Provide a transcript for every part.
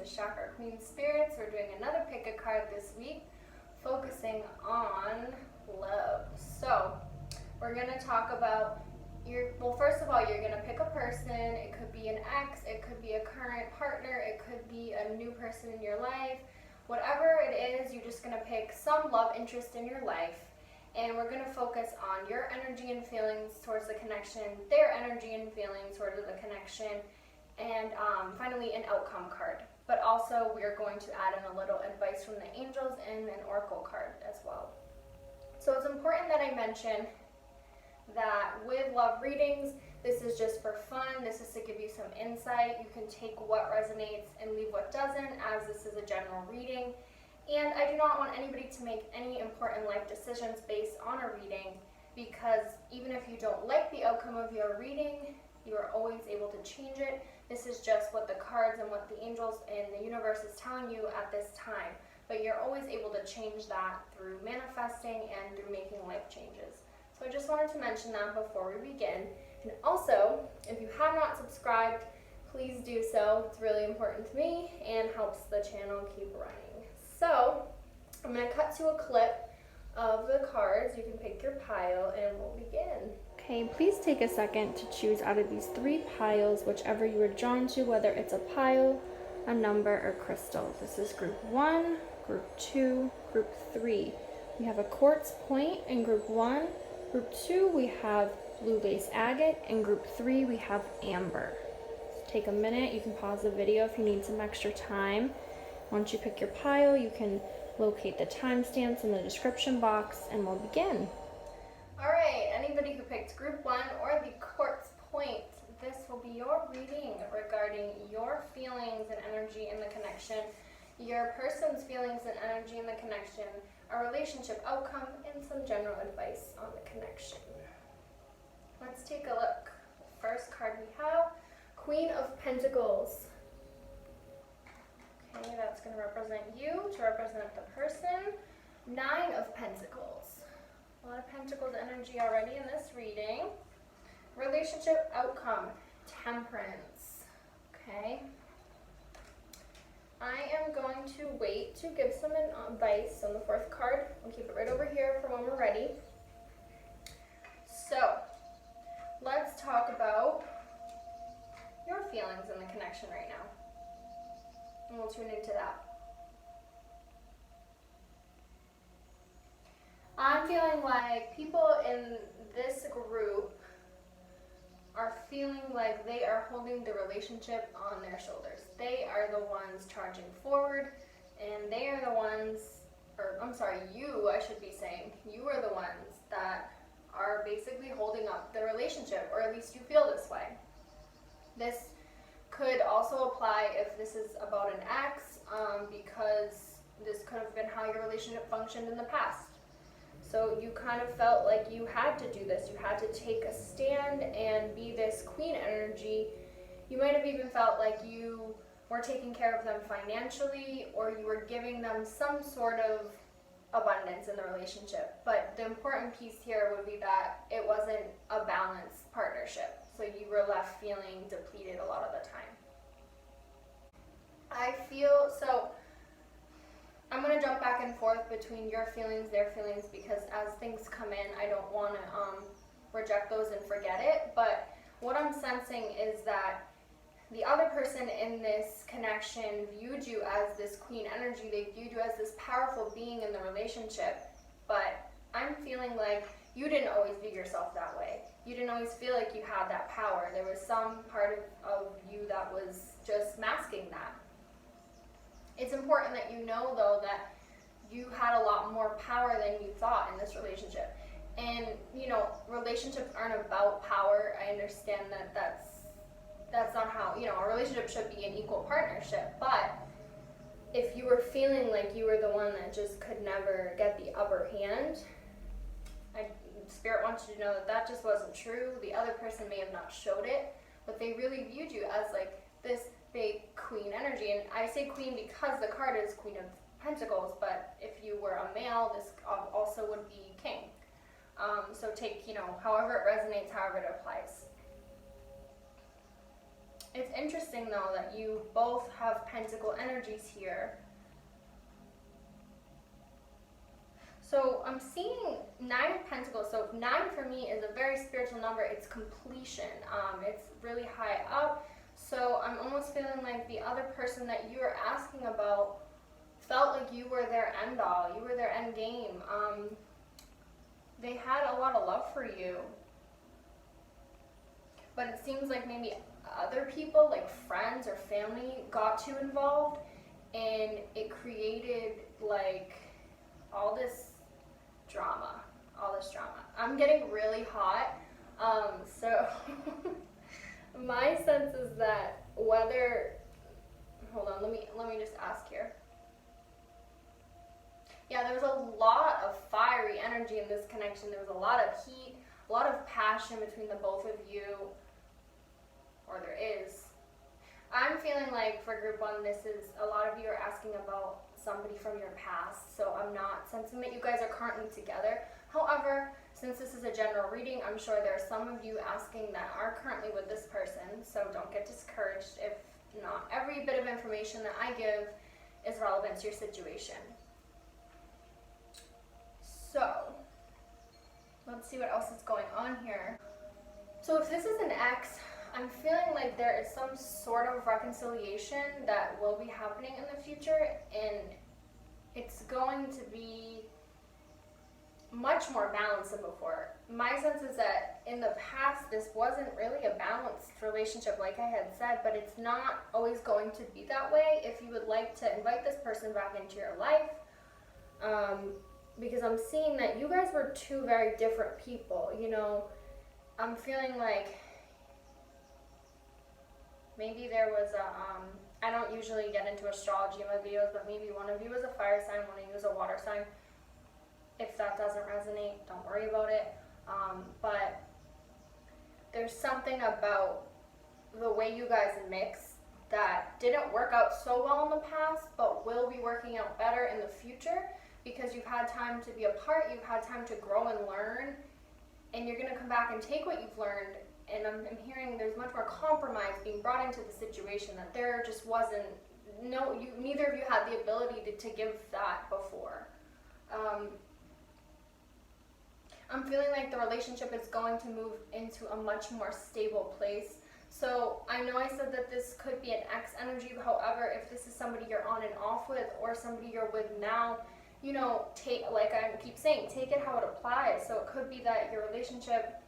Chakra Queen Spirits. We're doing another pick a card this week, focusing on love. So we're going to talk about first of all, you're going to pick a person. It could be an ex, it could be a current partner, it could be a new person in your life. Whatever it is, you're just going to pick some love interest in your life. And we're going to focus on your energy and feelings towards the connection, their energy and feelings towards the connection, and finally an outcome card. But also we're going to add in a little advice from the angels and an oracle card as well. So it's important that I mention that with love readings, this is just for fun. This is to give you some insight. You can take what resonates and leave what doesn't, as this is a general reading. And I do not want anybody to make any important life decisions based on a reading, because even if you don't like the outcome of your reading, you are always able to change it. This is just what the cards and what the angels and the universe is telling you at this time. But you're always able to change that through manifesting and through making life changes. So I just wanted to mention that before we begin. And also, if you have not subscribed, please do so. It's really important to me and helps the channel keep running. So I'm going to cut to a clip of the cards. You can pick your pile and we'll begin. Okay, please take a second to choose out of these 3 piles, whichever you are drawn to, whether it's a pile, a number, or crystal. This is group 1, group 2, group 3. We have a quartz point in group 1. Group 2, we have blue lace agate, and group 3, we have amber. So take a minute. You can pause the video if you need some extra time. Once you pick your pile, you can locate the timestamps in the description box, and we'll begin. All right, anybody who picked group 1 or the quartz point, this will be your reading regarding your feelings and energy in the connection, your person's feelings and energy in the connection, a relationship outcome, and some general advice on the connection. Let's take a look. First card we have, Queen of Pentacles. Okay, that's going to represent you, to represent the person. 9 of Pentacles. A lot of Pentacles energy already in this reading. Relationship outcome, Temperance. Okay. I am going to wait to give some advice on the 4th card. We'll keep it right over here for when we're ready. So, let's talk about your feelings in the connection right now. And we'll tune into that. I'm feeling like people in this group are feeling like they are holding the relationship on their shoulders. They are the ones charging forward, and they are the ones, you, I should be saying, you are the ones that are basically holding up the relationship, or at least you feel this way. This could also apply if this is about an ex, because this could have been how your relationship functioned in the past. So you kind of felt like you had to do this. You had to take a stand and be this queen energy. You might have even felt like you were taking care of them financially, or you were giving them some sort of abundance in the relationship. But the important piece here would be that it wasn't a balanced partnership. So you were left feeling depleted a lot of the time. I'm going to jump back and forth between your feelings, their feelings, because as things come in, I don't want to reject those and forget it. But what I'm sensing is that the other person in this connection viewed you as this queen energy. They viewed you as this powerful being in the relationship. But I'm feeling like you didn't always view yourself that way. You didn't always feel like you had that power. There was some part of you that was just masking that. It's important that you know, though, that you had a lot more power than you thought in this relationship. And, relationships aren't about power. I understand that that's not how, a relationship should be an equal partnership. But if you were feeling like you were the one that just could never get the upper hand, Spirit wants you to know that just wasn't true. The other person may have not showed it, but they really viewed you as like this big queen energy. And I say queen because the card is Queen of Pentacles, but if you were a male, this also would be king. So take, however it resonates, however it applies. It's interesting though that you both have pentacle energies here. So I'm seeing 9 of Pentacles. So 9 for me is a very spiritual number. It's completion. It's really high up. So I'm almost feeling like the other person that you were asking about felt like you were their end all. You were their end game. They had a lot of love for you. But it seems like maybe other people, like friends or family, got too involved. And it created like all this drama. I'm getting really hot. So my sense is that whether, hold on, let me just ask here. Yeah, there was a lot of fiery energy in this connection. There was a lot of heat, a lot of passion between the both of you, or there is. I'm feeling like for group 1, this is, a lot of you are asking about somebody from your past, so I'm not sensing that you guys are currently together. However, since this is a general reading, I'm sure there are some of you asking that are currently with this person, so don't get discouraged if not every bit of information that I give is relevant to your situation. So, let's see what else is going on here. So if this is an ex, I'm feeling like there is some sort of reconciliation that will be happening in the future, and it's going to be much more balanced than before. My sense is that in the past, this wasn't really a balanced relationship, like I had said, but it's not always going to be that way. If you would like to invite this person back into your life, because I'm seeing that you guys were 2 very different people, you know. I'm feeling like maybe there was a, I don't usually get into astrology in my videos, but maybe one of you was a fire sign, one of you was a water sign. If that doesn't resonate, don't worry about it. But there's something about the way you guys mix that didn't work out so well in the past, but will be working out better in the future, because you've had time to be apart, you've had time to grow and learn, and you're going to come back and take what you've learned. And I'm hearing there's much more compromise being brought into the situation, that there just wasn't, neither of you had the ability to give that before. I'm feeling like the relationship is going to move into a much more stable place. So I know I said that this could be an ex energy. However, if this is somebody you're on and off with, or somebody you're with now, you know, like I keep saying, take it how it applies. So it could be that your relationship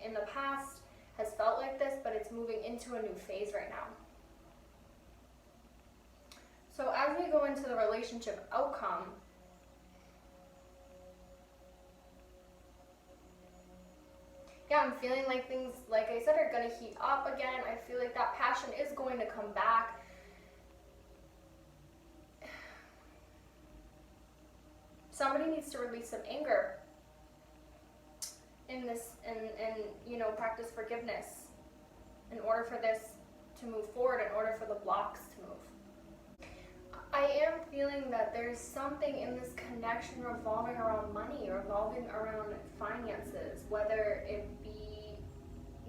in the past has felt like this, but it's moving into a new phase right now. So as we go into the relationship outcome, yeah, I'm feeling like things, like I said, are going to heat up again. I feel like that passion is going to come back. Somebody needs to release some anger in this, and you know, practice forgiveness in order for this to move forward, in order for the blocks to move. I am feeling that there's something in this connection revolving around money, revolving around finances, whether it be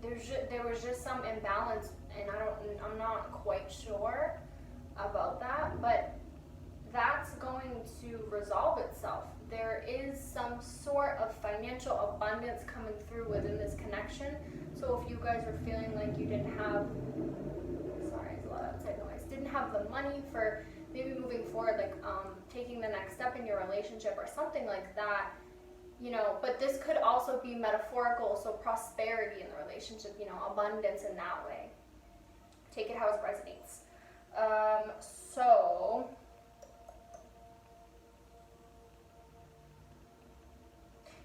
there was just some imbalance, and I'm not quite sure about that, but that's going to resolve itself. There is some sort of financial abundance coming through within this connection. So if you guys were feeling like you didn't have, sorry, there's a lot of outside noise, didn't have the money for maybe moving forward, like taking the next step in your relationship or something like that, you know, but this could also be metaphorical, so prosperity in the relationship, you know, abundance in that way. Take it how it resonates. So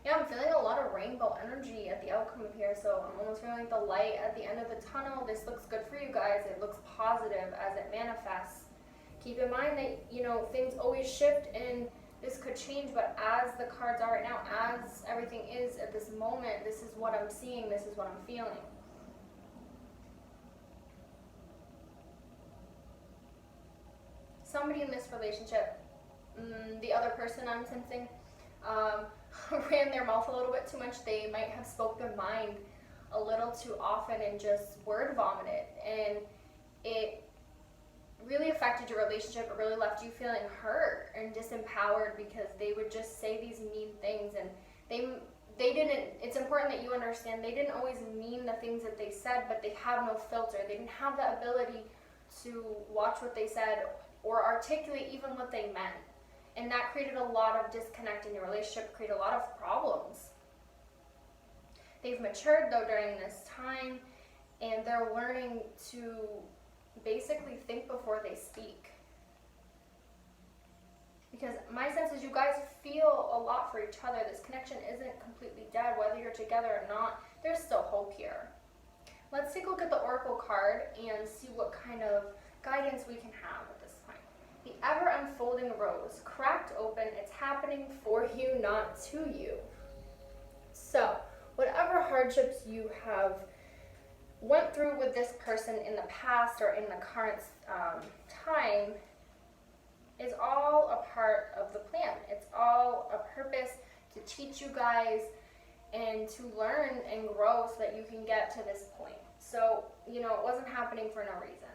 yeah, I'm feeling a lot of rainbow energy at the outcome of here, so I'm almost feeling like the light at the end of the tunnel. This looks good for you guys. It looks positive as it manifests. Keep in mind that, you know, things always shift and this could change, but as the cards are right now, as everything is at this moment, this is what I'm seeing, this is what I'm feeling. Somebody in this relationship, the other person I'm sensing, ran their mouth a little bit too much. They might have spoke their mind a little too often and just word vomited. And it really affected your relationship. It really left you feeling hurt and disempowered because they would just say these mean things, and they didn't, it's important that you understand, they didn't always mean the things that they said, but they have no filter. They didn't have the ability to watch what they said or articulate even what they meant. And that created a lot of disconnect in your relationship, created a lot of problems. They've matured though during this time, and they're learning to basically think before they speak. Because my sense is you guys feel a lot for each other. This connection isn't completely dead, whether you're together or not. There's still hope here. Let's take a look at the Oracle card and see what kind of guidance we can have at this point. The ever unfolding rose, cracked open, it's happening for you, not to you. So, whatever hardships you have went through with this person in the past or in the current time is all a part of the plan. It's all a purpose to teach you guys and to learn and grow so that you can get to this point. So, it wasn't happening for no reason.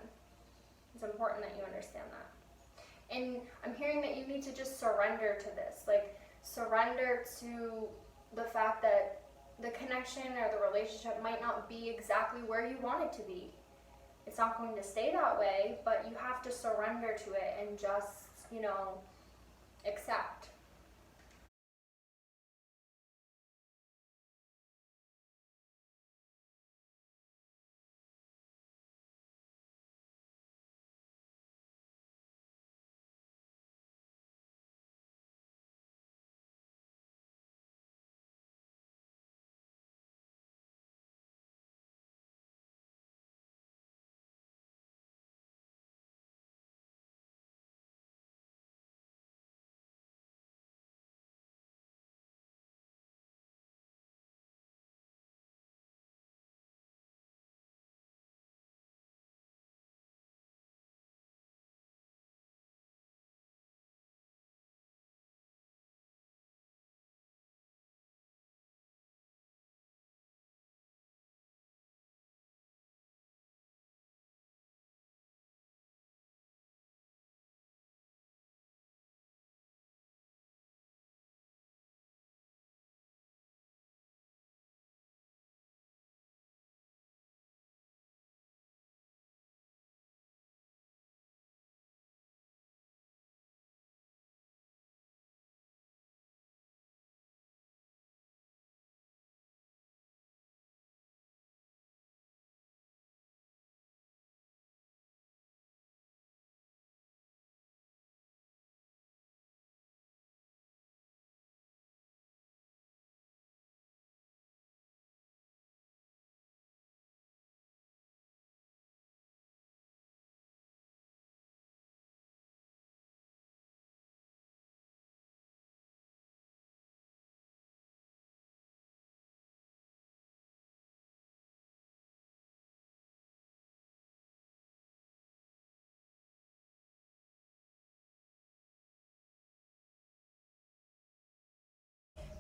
It's important that you understand that. And I'm hearing that you need to just surrender to this. Like, surrender to the fact that the connection or the relationship might not be exactly where you want it to be. It's not going to stay that way, but you have to surrender to it and just, accept.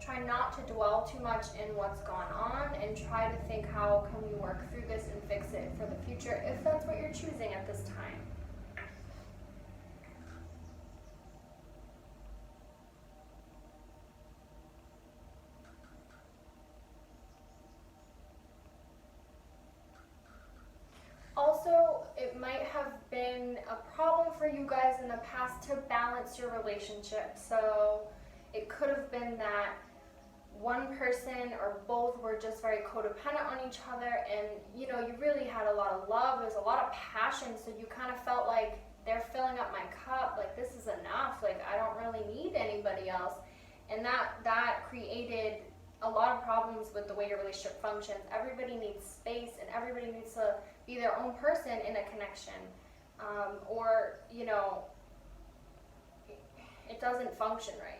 Try not to dwell too much in what's gone on and try to think, how can we work through this and fix it for the future if that's what you're choosing at this time. Also, it might have been a problem for you guys in the past to balance your relationship. So it could have been that one person or both were just very codependent on each other, and you really had a lot of love, there's a lot of passion, so you kind of felt like they're filling up my cup, like this is enough, like I don't really need anybody else. And that created a lot of problems with the way your relationship functions. Everybody needs space and everybody needs to be their own person in a connection, or it doesn't function right.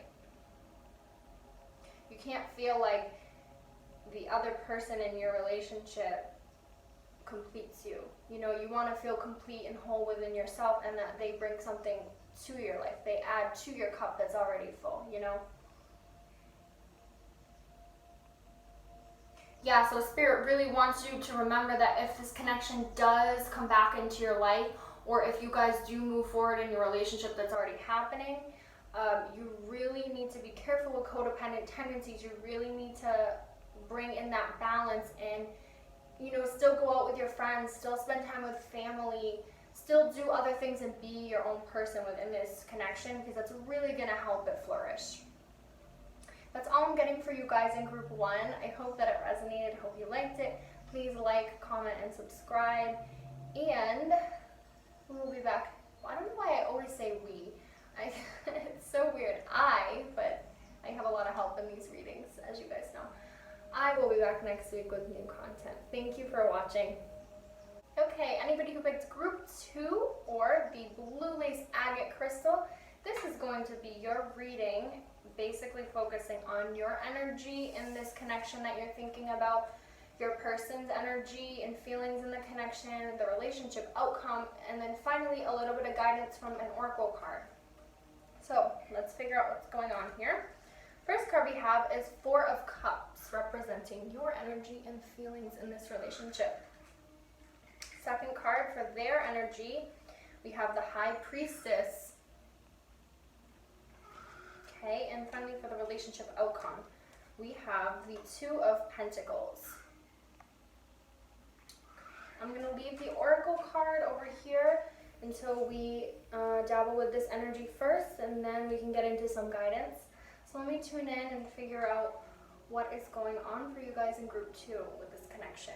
You can't feel like the other person in your relationship completes you. You want to feel complete and whole within yourself, and that they bring something to your life. They add to your cup that's already full, Yeah, so Spirit really wants you to remember that if this connection does come back into your life, or if you guys do move forward in your relationship that's already happening, you really need to be careful with codependent tendencies. You really need to bring in that balance and, you know, still go out with your friends, still spend time with family, still do other things and be your own person within this connection, because that's really going to help it flourish. That's all I'm getting for you guys in group 1. I hope that it resonated. Hope you liked it. Please like, comment, and subscribe. And we'll be back. Well, I don't know why I always say we. It's so weird. But I have a lot of help in these readings, as you guys know. I will be back next week with new content. Thank you for watching. Okay, anybody who picked group 2 or the blue lace agate crystal, this is going to be your reading, basically focusing on your energy in this connection that you're thinking about, your person's energy and feelings in the connection, the relationship outcome, and then finally a little bit of guidance from an oracle card. So let's figure out what's going on here. First card we have is 4 of Cups, representing your energy and feelings in this relationship. Second card for their energy, we have the High Priestess. Okay, and finally for the relationship outcome, we have the 2 of Pentacles. I'm going to leave the oracle card over here until we dabble with this energy first, and then we can get into some guidance. So let me tune in and figure out what is going on for you guys in group 2 with this connection.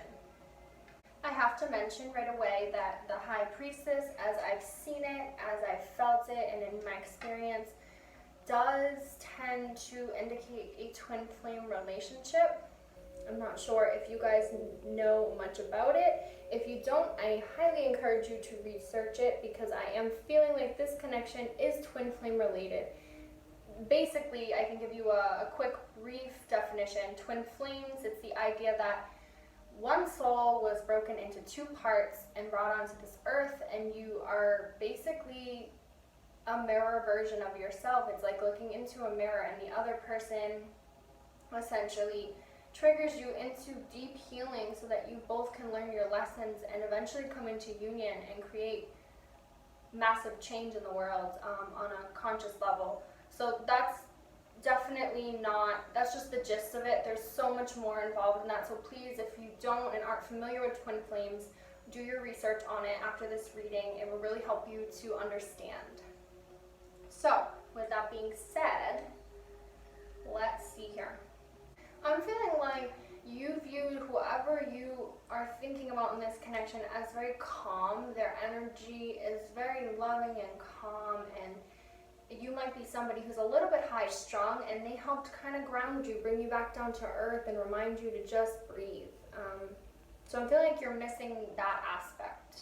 I have to mention right away that the High Priestess, as I've seen it, as I've felt it, and in my experience, does tend to indicate a twin flame relationship. I'm not sure if you guys know much about it. If you don't, I highly encourage you to research it, because I am feeling like this connection is twin flame related. Basically, I can give you a quick brief definition. Twin flames, it's the idea that one soul was broken into 2 parts and brought onto this earth, and you are basically a mirror version of yourself. It's like looking into a mirror, and the other person essentially triggers you into deep healing so that you both can learn your lessons and eventually come into union and create massive change in the world on a conscious level. So that's definitely not, that's just the gist of it. There's so much more involved in that. So please, if you don't and aren't familiar with twin flames, do your research on it after this reading. It will really help you to understand. So with that being said, let's see here. I'm feeling like you viewed whoever you are thinking about in this connection as very calm. Their energy is very loving and calm, and you might be somebody who's a little bit high strung, and they helped kind of ground you, bring you back down to earth, and remind you to just breathe. So I'm feeling like you're missing that aspect.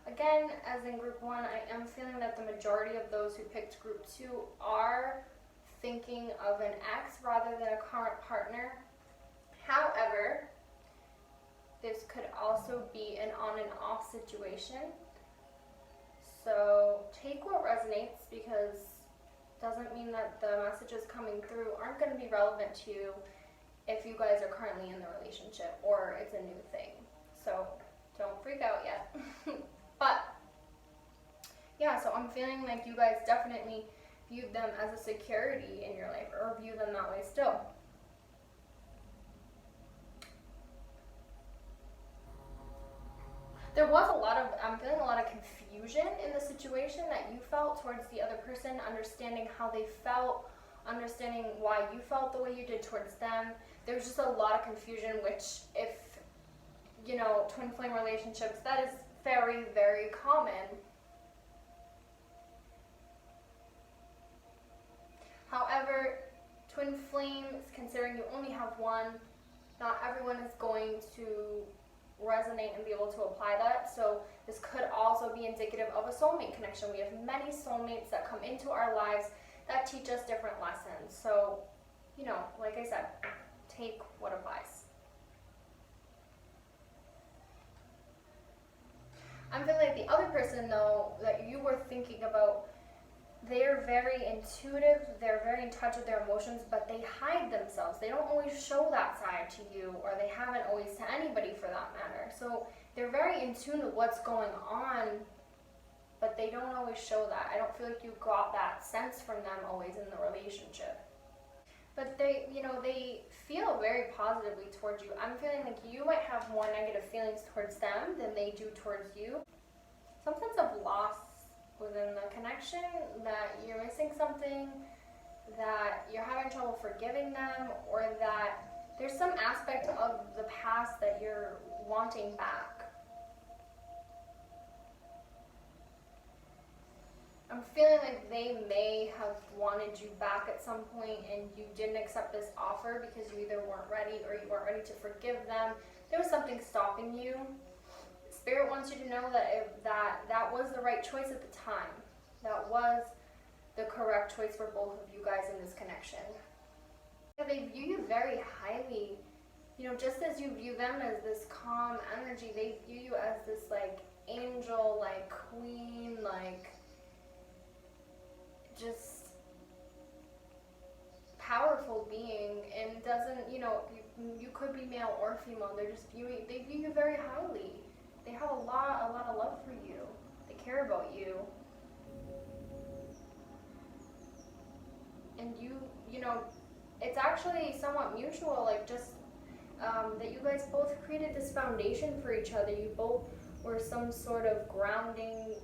Again, as in group 1, I am feeling that the majority of those who picked group 2 are thinking of an ex rather than a current partner. However, this could also be an on and off situation. So take what resonates, because it doesn't mean that the messages coming through aren't going to be relevant to you if you guys are currently in the relationship or it's a new thing. So don't freak out yet. But yeah, so I'm feeling like you guys definitely viewed them as a security in your life, or view them that way still. There was I'm feeling a lot of confusion in the situation that you felt towards the other person, understanding how they felt, understanding why you felt the way you did towards them. There's just a lot of confusion, which, if, you know, twin flame relationships, that is very, very common. However, twin flames, considering you only have one, not everyone is going to resonate and be able to apply that. So this could also be indicative of a soulmate connection. We have many soulmates that come into our lives that teach us different lessons. So, you know, like I said, take what applies. I'm feeling like the other person, though, that you were thinking about they're very intuitive, they're very in touch with their emotions, but they hide themselves. They don't always show that side to you, or they haven't always to anybody for that matter. So they're very in tune with what's going on, but they don't always show that. I don't feel like you got that sense from them always in the relationship. But they, they feel very positively towards you. I'm feeling like you might have more negative feelings towards them than they do towards you. Some sense of loss within the connection, that you're missing something, that you're having trouble forgiving them, or that there's some aspect of the past that you're wanting back. I'm feeling like they may have wanted you back at some point and you didn't accept this offer because you either weren't ready or you weren't ready to forgive them. There was something stopping you. Spirit wants you to know that that was the right choice at the time. That was the correct choice for both of you guys in this connection. They view you very highly. Just as you view them as this calm energy, they view you as this like angel, like queen, like just powerful being, and doesn't, you could be male or female. They view you very highly. They have a lot of love for you. They care about you. And it's actually somewhat mutual, like just that you guys both created this foundation for each other. You both were some sort of grounding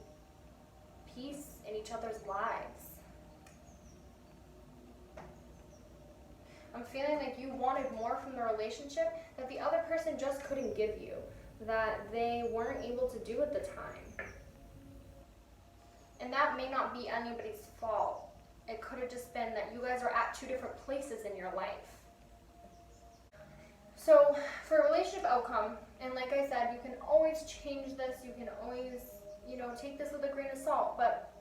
piece in each other's lives. I'm feeling like you wanted more from the relationship that the other person just couldn't give you, that they weren't able to do at the time. And that may not be anybody's fault. It could have just been that you guys are at two different places in your life. So for relationship outcome, and like I said, you can always change this, you can always, take this with a grain of salt, but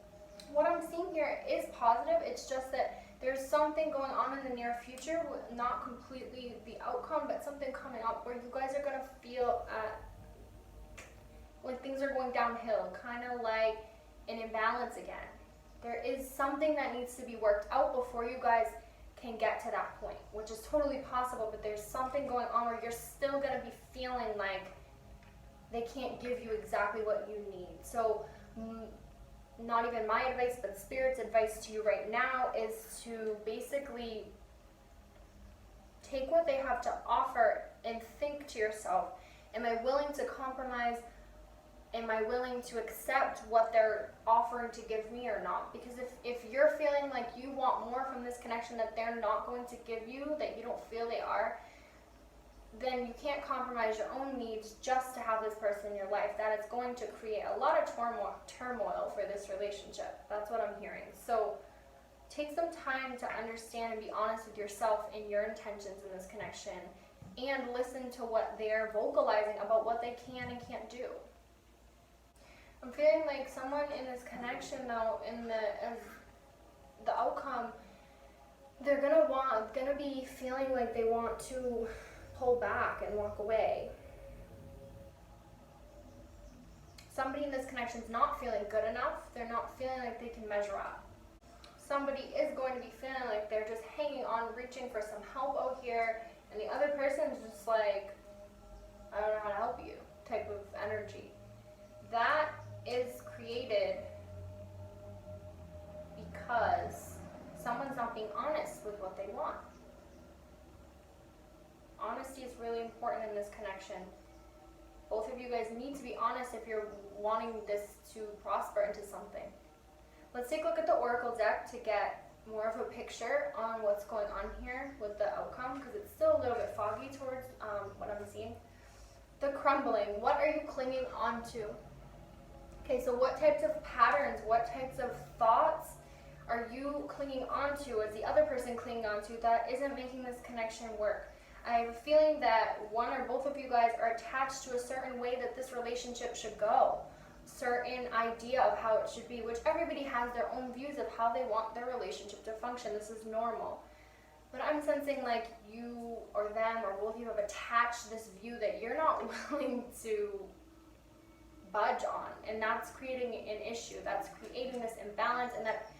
what I'm seeing here is positive. It's just that there's something going on in the near future, not completely the outcome, but something coming up where you guys are going to feel like things are going downhill, kind of like an imbalance again. There is something that needs to be worked out before you guys can get to that point, which is totally possible, but there's something going on where you're still going to be feeling like they can't give you exactly what you need. So not even my advice, but Spirit's advice to you right now is to basically take what they have to offer and think to yourself, am I willing to compromise? Am I willing to accept what they're offering to give me or not? Because if you're feeling like you want more from this connection that they're not going to give you, that you don't feel they are, then you can't compromise your own needs just to have this person in your life. That is going to create a lot of turmoil for this relationship. That's what I'm hearing. So take some time to understand and be honest with yourself and your intentions in this connection, and listen to what they're vocalizing about what they can and can't do. I'm feeling like someone in this connection, though, in the outcome, they're gonna be feeling like they want to pull back and walk away. Somebody in this connection is not feeling good enough. They're not feeling like they can measure up. Somebody is going to be feeling like they're just hanging on, reaching for some help out here, and the other person's just like, I don't know how to help you type of energy. That is created because someone's not being honest with what they want. Honesty is really important in this connection. Both of you guys need to be honest if you're wanting this to prosper into something. Let's take a look at the Oracle deck to get more of a picture on what's going on here with the outcome, because it's still a little bit foggy towards what I'm seeing. The Crumbling. What are you clinging on to? Okay, so what types of patterns, what types of thoughts are you clinging on to? Is the other person clinging on to that isn't making this connection work? I have a feeling that one or both of you guys are attached to a certain way that this relationship should go. Certain idea of how it should be, which everybody has their own views of how they want their relationship to function. This is normal. But I'm sensing like you or them or both of you have attached this view that you're not willing to budge on, and that's creating an issue. That's creating this imbalance, and that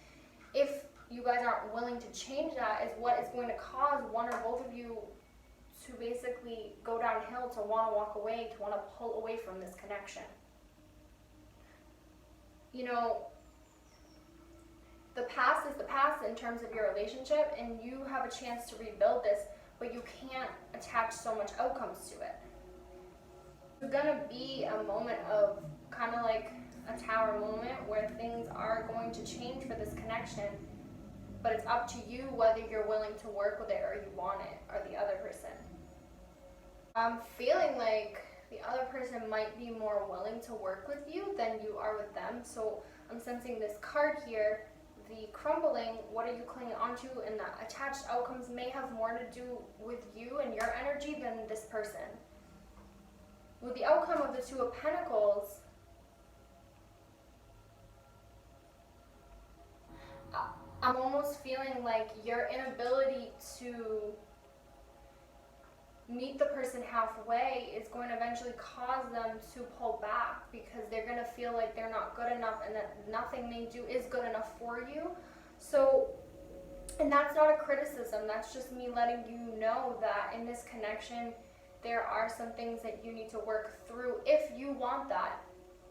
if you guys aren't willing to change that, is what is going to cause one or both of you to basically go downhill, to want to walk away, to want to pull away from this connection. You know, the past is the past in terms of your relationship, and you have a chance to rebuild this, but you can't attach so much outcomes to it. There's gonna be a moment of kind of like a tower moment where things are going to change for this connection, but it's up to you whether you're willing to work with it or you want it, or the other person. I'm feeling like the other person might be more willing to work with you than you are with them. So I'm sensing this card here, the crumbling, what are you clinging onto, and the attached outcomes may have more to do with you and your energy than this person. With the outcome of the Two of Pentacles, I'm almost feeling like your inability to meet the person halfway is going to eventually cause them to pull back, because they're going to feel like they're not good enough and that nothing they do is good enough for you. So, and that's not a criticism, that's just me letting you know that in this connection there are some things that you need to work through if you want that,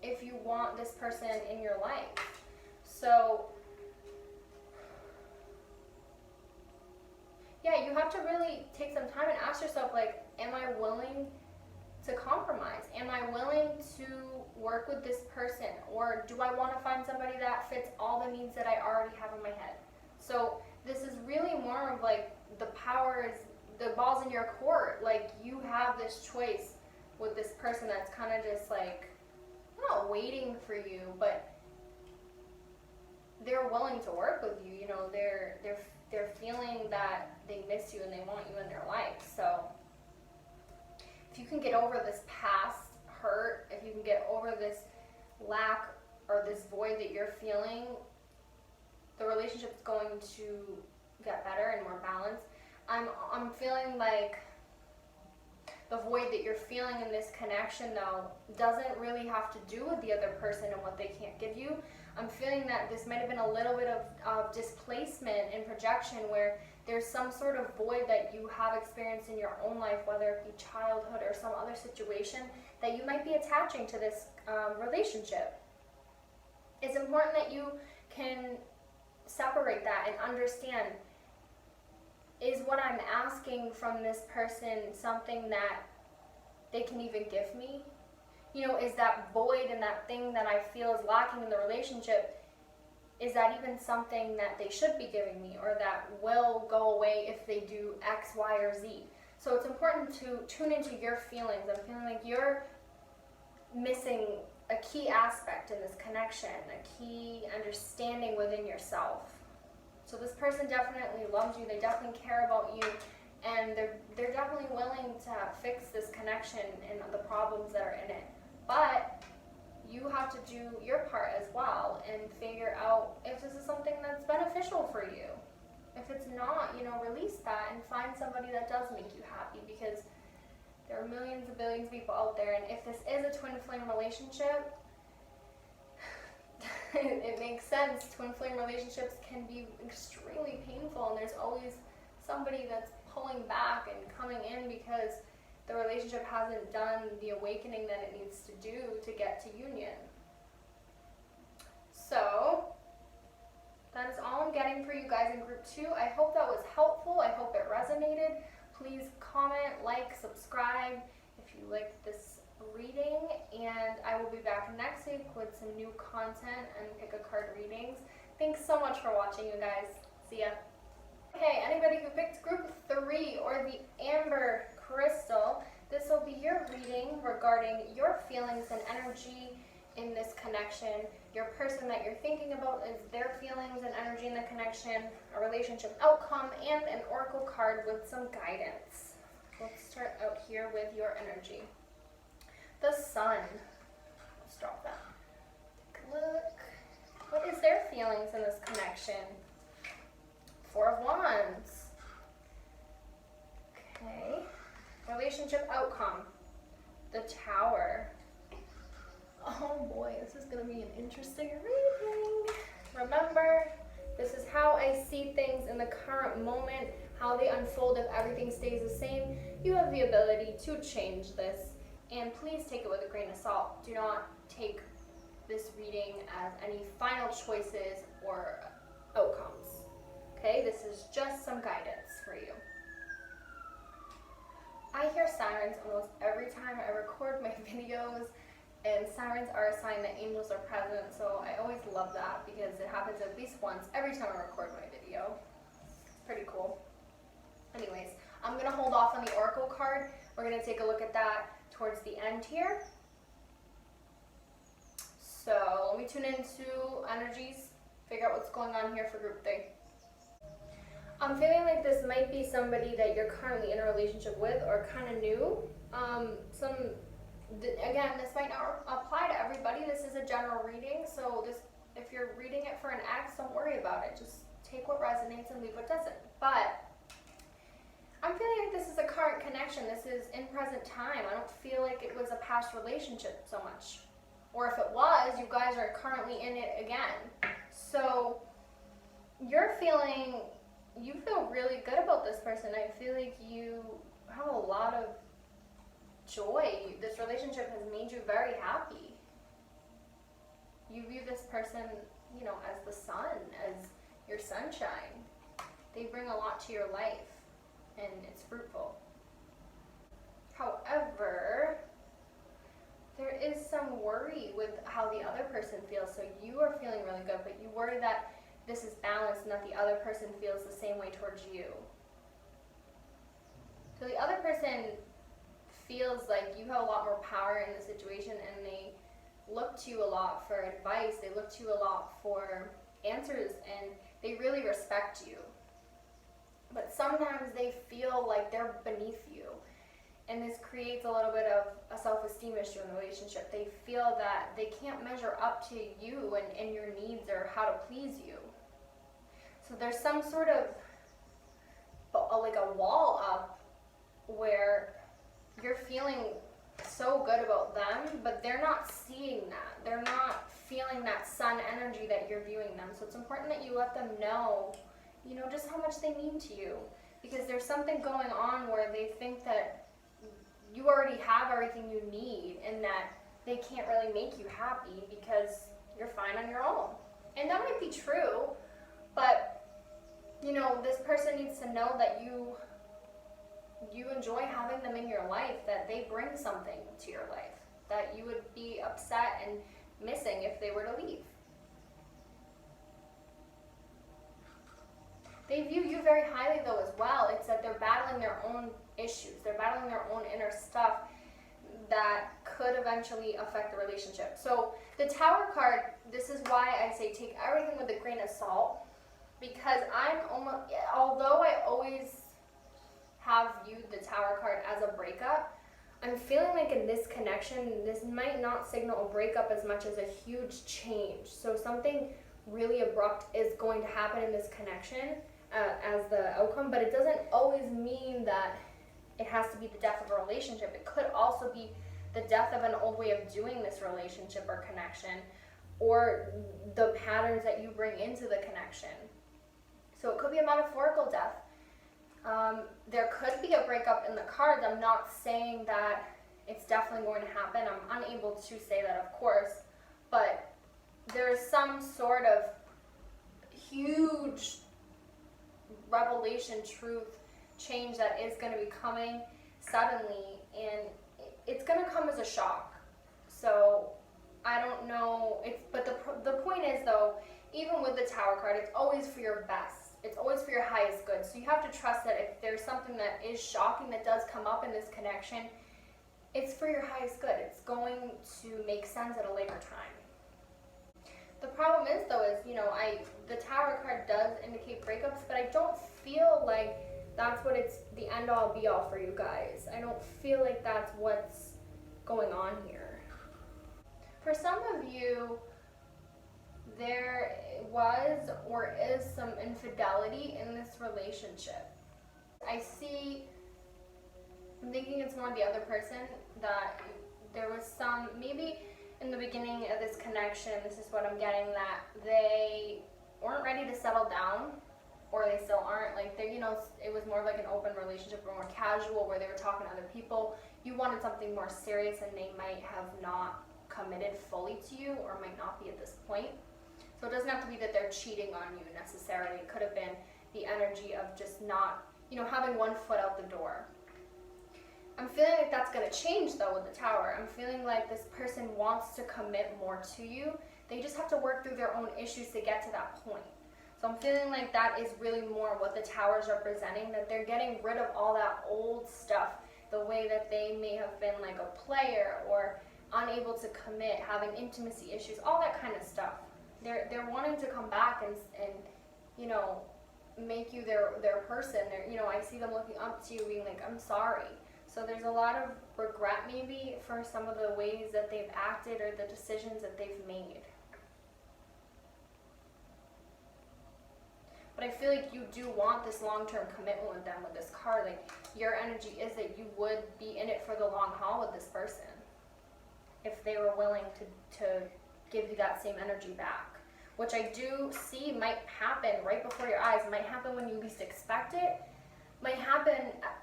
if you want this person in your life. So yeah, you have to really take some time and ask yourself, like, am I willing to compromise? Am I willing to work with this person? Or do I want to find somebody that fits all the needs that I already have in my head? So this is really more of like, the power is, the ball's in your court. Like, you have this choice with this person that's kind of just like, not waiting for you, but they're willing to work with you. You know, they're feeling that they miss you and they want you in their life. So if you can get over this past hurt, if you can get over this lack or this void that you're feeling, the relationship's going to get better and more balanced. I'm feeling like the void that you're feeling in this connection, though, doesn't really have to do with the other person and what they can't give you. I'm feeling that this might have been a little bit of displacement and projection, where there's some sort of void that you have experienced in your own life, whether it be childhood or some other situation, that you might be attaching to this relationship. It's important that you can separate that and understand, is what I'm asking from this person something that they can even give me? You know, is that void and that thing that I feel is lacking in the relationship, is that even something that they should be giving me, or that will go away if they do X, Y, or Z? So it's important to tune into your feelings. I'm feeling like you're missing a key aspect in this connection, a key understanding within yourself. So this person definitely loves you, they definitely care about you, and they're definitely willing to fix this connection and the problems that are in it. But you have to do your part as well and figure out if this is something that's beneficial for you. If it's not, you know, release that and find somebody that does make you happy, because there are millions and billions of people out there, and if this is a twin flame relationship, it makes sense. Twin flame relationships can be extremely painful, and there's always somebody that's pulling back and coming in because the relationship hasn't done the awakening that it needs to do to get to union. So that is all I'm getting for you guys in group 2. I hope that was helpful. I hope it resonated. Please comment, like, subscribe if you liked this reading, and I will be back next week with some new content and pick a card readings. Thanks so much for watching, you guys. See ya. Okay, anybody who picked group 3 or the Amber Crystal, this will be your reading regarding your feelings and energy in this connection. Your person that you're thinking about, is their feelings and energy in the connection, a relationship outcome, and an oracle card with some guidance. Let's start out here with your energy. The Sun. Let's drop that. Take a look. What is their feelings in this connection? 4 of Wands. Okay. Relationship outcome. The Tower. Oh boy, this is going to be an interesting reading. Remember, This is how I see things in the current moment, how they unfold. If everything stays the same, you have the ability to change this. And please take it with a grain of salt. Do not take this reading as any final choices or outcomes. Okay, this is just some guidance for you. I hear sirens almost every time I record my videos, and sirens are a sign that angels are present, so I always love that because it happens at least once every time I record my video. It's pretty cool. Anyways, I'm going to hold off on the oracle card. We're going to take a look at that towards the end here. So let me tune into energies, figure out what's going on here for group 3. I'm feeling like this might be somebody that you're currently in a relationship with or kind of new. Again, this might not apply to everybody. This is a general reading, so if you're reading it for an ex, don't worry about it. Just take what resonates and leave what doesn't. But I'm feeling like this is a current connection. This is in present time. I don't feel like it was a past relationship so much. Or if it was, you guys are currently in it again. So you feel really good about this person. I feel like you have a lot of joy. This relationship has made you very happy. You view this person, as the sun, as your sunshine. They bring a lot to your life, and it's fruitful. However, there is some worry with how the other person feels. So you are feeling really good, but you worry that this is balanced and that the other person feels the same way towards you. So the other person feels like you have a lot more power in the situation, and they look to you a lot for advice. They look to you a lot for answers, and they really respect you. But sometimes they feel like they're beneath you, and this creates a little bit of a self-esteem issue in the relationship. They feel that they can't measure up to you and your needs or how to please you. So there's some sort of like a wall up where you're feeling so good about them, but they're not seeing that. They're not feeling that sun energy that you're viewing them. So it's important that you let them know, just how much they mean to you. Because there's something going on where they think that you already have everything you need and that they can't really make you happy because you're fine on your own. And that might be true, but this person needs to know that you enjoy having them in your life, that they bring something to your life, that you would be upset and missing if they were to leave. They view you very highly though as well. It's that they're battling their own issues. They're battling their own inner stuff that could eventually affect the relationship. So the Tower card, this is why I say take everything with a grain of salt, because although I always have viewed the Tower card as a breakup, I'm feeling like in this connection, this might not signal a breakup as much as a huge change. So something really abrupt is going to happen in this connection as the outcome, but it doesn't always mean that it has to be the death of a relationship. It could also be the death of an old way of doing this relationship or connection, or the patterns that you bring into the connection. So it could be a metaphorical death. There could be a breakup in the cards. I'm not saying that it's definitely going to happen. I'm unable to say that, of course, but there is some sort of huge revelation, truth, change that is going to be coming suddenly, and it's going to come as a shock. So I don't know. But the point is, though, even with the Tower card, it's always for your best. It's always for your highest good. So you have to trust that if there's something that is shocking that does come up in this connection, it's for your highest good. It's going to make sense at a later time. The problem is, though, is, the Tower card does indicate breakups, but I don't feel like that's what it's the end all be all for you guys. I don't feel like that's what's going on here. For some of you, there was or is some infidelity in this relationship. I'm thinking it's more the other person, that there was maybe in the beginning of this connection, this is what I'm getting, that they weren't ready to settle down, or they still aren't. Like, they, you know, it was more of like an open relationship or more casual where they were talking to other people. You wanted something more serious, and they might have not committed fully to you, or might not be at this point. So it doesn't have to be that they're cheating on you necessarily. It could have been the energy of just not, you know, having one foot out the door. I'm feeling like that's going to change though with the Tower. I'm feeling like this person wants to commit more to you. They just have to work through their own issues to get to that point. So I'm feeling like that is really more what the Tower is representing, that they're getting rid of all that old stuff, the way that they may have been like a player or unable to commit, having intimacy issues, all that kind of stuff. They're wanting to come back and you know, make you their person. You know, I see them looking up to you being like, I'm sorry. So there's a lot of regret maybe for some of the ways that they've acted or the decisions that they've made. But I feel like you do want this long-term commitment with them with this card. Like, your energy is that you would be in it for the long haul with this person if they were willing to give you that same energy back. Which I do see might happen right before your eyes. It might happen when you least expect it.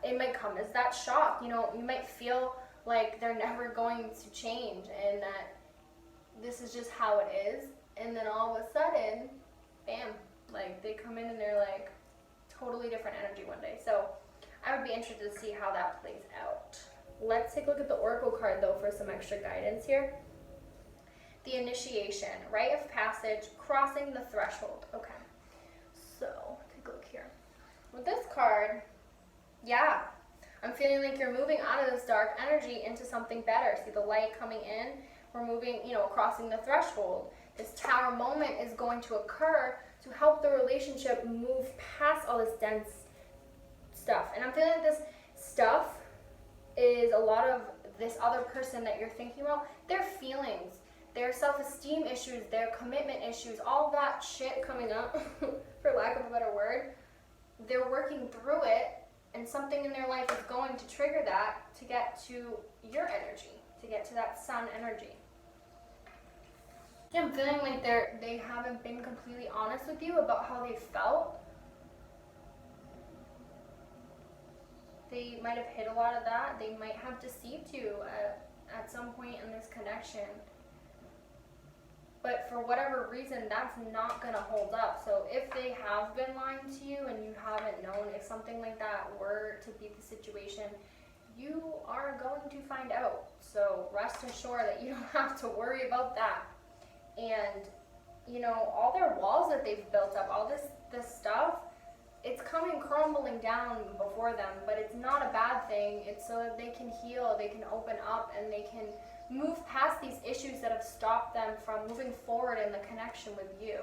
It might come as that shock. You know, you might feel like they're never going to change and that this is just how it is. And then all of a sudden, bam, like they come in and they're like totally different energy one day. So I would be interested to see how that plays out. Let's take a look at the Oracle card though for some extra guidance here. The initiation, rite of passage, crossing the threshold. Okay, so take a look here. With this card, yeah, I'm feeling like you're moving out of this dark energy into something better. See the light coming in? We're moving, you know, crossing the threshold. This Tower moment is going to occur to help the relationship move past all this dense stuff. And I'm feeling like this stuff is a lot of this other person that you're thinking about, their feelings, their self-esteem issues, their commitment issues, all that shit coming up, for lack of a better word. They're working through it, and something in their life is going to trigger that to get to your energy, to get to that sun energy. Yeah, I'm feeling like they haven't been completely honest with you about how they felt. They might have hid a lot of that. They might have deceived you at some point in this connection. But for whatever reason, that's not going to hold up. So if they have been lying to you and you haven't known, if something like that were to be the situation, you are going to find out. So rest assured that you don't have to worry about that. And, you know, all their walls that they've built up, all this stuff, it's coming crumbling down before them, but it's not a bad thing. It's so that they can heal, they can open up, and they can move past these issues that have stopped them from moving forward in the connection with you.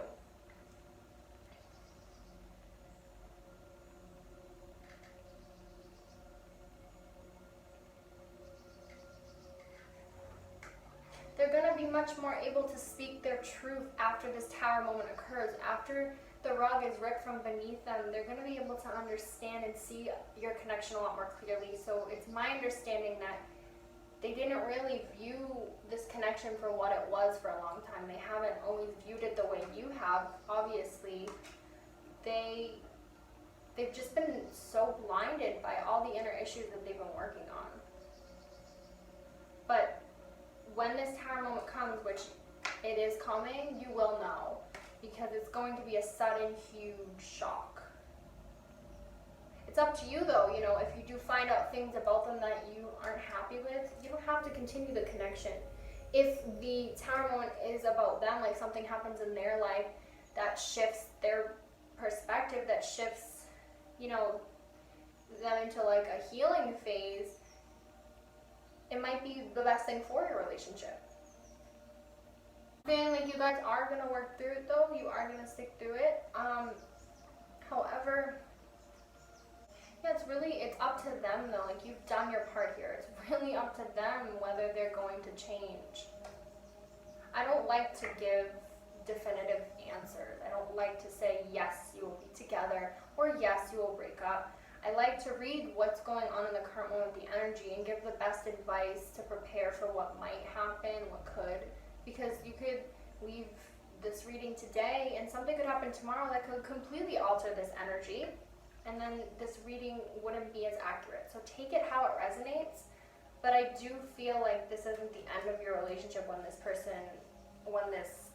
They're going to be much more able to speak their truth after this Tower moment occurs. After the rug is ripped from beneath them, they're going to be able to understand and see your connection a lot more clearly. So it's my understanding that they didn't really view this connection for what it was for a long time. They haven't always viewed it the way you have. Obviously, they've just been so blinded by all the inner issues that they've been working on. But when this Tower moment comes, which it is coming, you will know, because it's going to be a sudden, huge shock. It's up to you though, you know, if you do find out things about them that you aren't happy with, you don't have to continue the connection. If the Tower moment is about them, like something happens in their life that shifts their perspective, that shifts, you know, them into like a healing phase, it might be the best thing for your relationship. Feeling like you guys are going to work through it though, you are going to stick through it. However, yeah, it's up to them though. Like, you've done your part here. It's really up to them whether they're going to change. I don't like to give definitive answers. I don't like to say yes, you will be together, or yes, you will break up. I like to read what's going on in the current moment with the energy and give the best advice to prepare for what might happen, what could, because you could leave this reading today, and something could happen tomorrow that could completely alter this energy, and then this reading wouldn't be as accurate. So take it how it resonates, but I do feel like this isn't the end of your relationship when this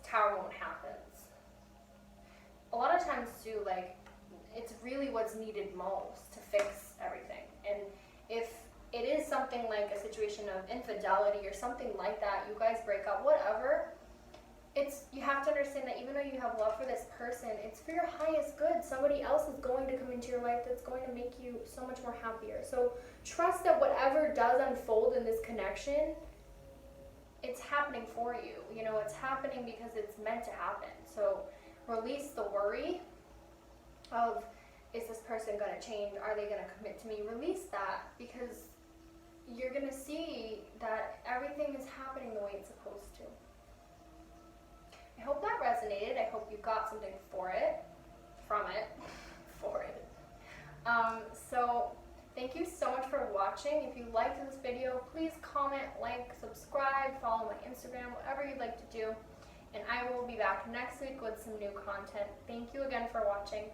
tower moment happens. A lot of times too, like, it's really what's needed most to fix everything. And if it is something like a situation of infidelity or something like that, you guys break up, whatever, you have to understand that even though you have love for this person, it's for your highest good. Somebody else is going to come into your life that's going to make you so much more happier. So trust that whatever does unfold in this connection, it's happening for you. You know, it's happening because it's meant to happen. So release the worry of, is this person going to change? Are they going to commit to me? Release that, because you're going to see that everything is happening the way it's supposed to. I hope that resonated. I hope you got something from it. So thank you so much for watching. If you liked this video, please comment, like, subscribe, follow my Instagram, whatever you'd like to do. And I will be back next week with some new content. Thank you again for watching.